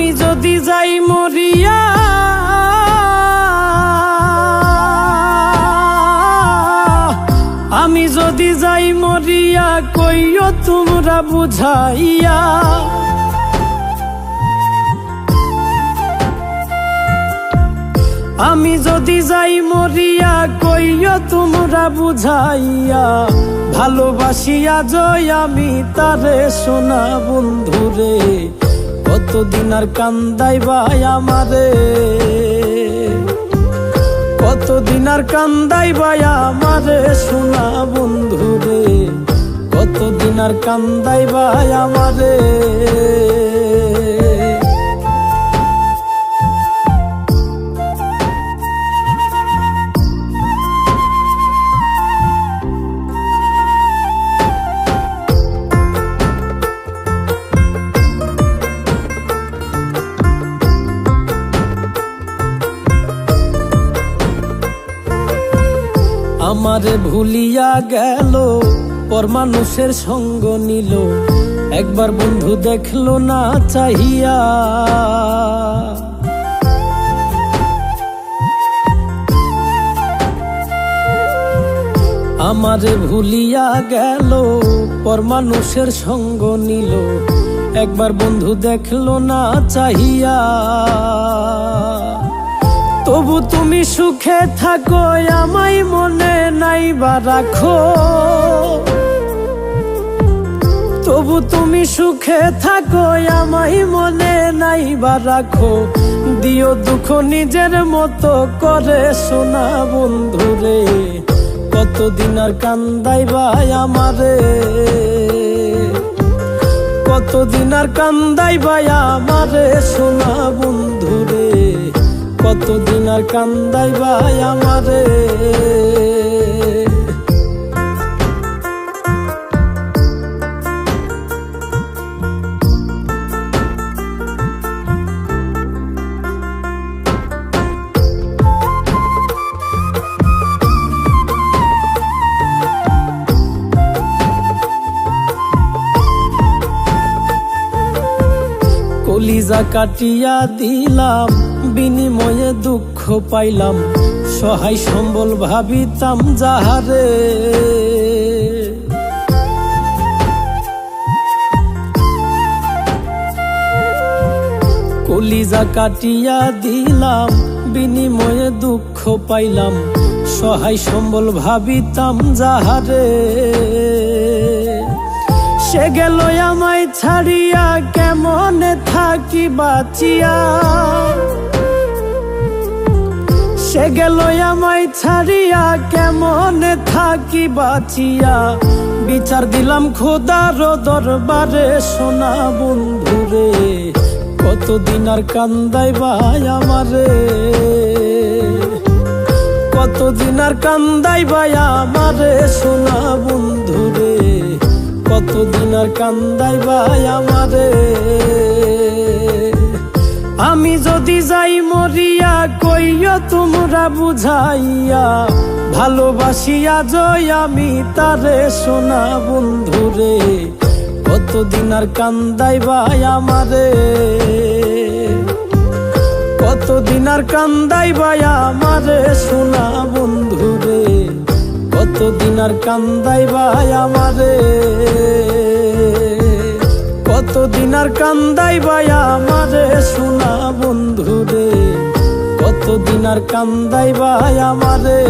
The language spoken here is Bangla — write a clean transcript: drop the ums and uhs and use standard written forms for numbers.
আমি যদি যাই মরিয়া, আমি যদি যাই মরিয়া, কইও তোমরা বুঝাইয়া। আমি যদি যাই মরিয়া, কইও তোমরা বুঝাইয়া। ভালোবাসিয়া জয় আমি তারে সোনা বন্ধুরে, কতদিন আর কান্দাইবাই আমারে, কতদিন আর কান্দাইবাই আমারে সোনা বন্ধুরে, কতদিন আর কান্দাইবাই আমারে। আমারে ভুলিয়া গেল, পর মানুষের সঙ্গ নিল, একবার বন্ধু দেখলো না চাহিয়া। আমারে ভুলিয়া গেল, পর মানুষের সঙ্গ নিল, একবার বন্ধু দেখলো না চাহিয়া। তবু তুমি সুখে থাকো, আমায় মনে নাইবা রাখো। তবু তুমি সুখে থাকো, আমায় মনে নাইবা রাখো। দিও দুঃখ নিজের মতো করে সোনা বন্ধুরে, কতদিন আর কান্দাইবাই আমারে, কতদিন আর কান্দাইবাই আমারে সোনা বন্ধুরে, কতদিন আর কান্দাইবাই আমারে। কলিজা কাটিয়া দিলাম, বিনিময়ে দুঃখ পাইলাম, সহায় সম্বল ভাবিতাম যাহারে। কলিজা কাটিয়া দিলাম, বিনিময়ে দুঃখ পাইলাম, সহায় সম্বল ভাবিতাম যাহারে। সে গেল আমায় ছাড়িয়া, কেমনে থাকি বাঁচিয়া। সে গেল আমায় ছাড়িয়া, কেমনে থাকি বাঁচিয়া। বিচার দিলাম খোদার দরবারে সোনা বন্ধুরে, কতদিন আর কান্দাইবাই আমারে, কতদিন আর কান্দাইবাই আমারে সোনা বন্ধুরে, কতদিন আর কান্দাইবাই আমারে। আমি যদি যাই মরিয়া, কইও তোমরা বুঝাইয়া। ভালোবাসিয়া জয় আমি তারে সোনা বন্ধুরে, কতদিন আর কান্দাইবাই আমারে, কতদিন আর কান্দাইবাই আমারে সোনা বন্ধুরে, কতদিন আর কান্দাইবাই আমারে, কতদিন আর কান্দাইবাই আমারে সোনা বন্ধুরে, কতদিন আর কান্দাইবাই আমারে।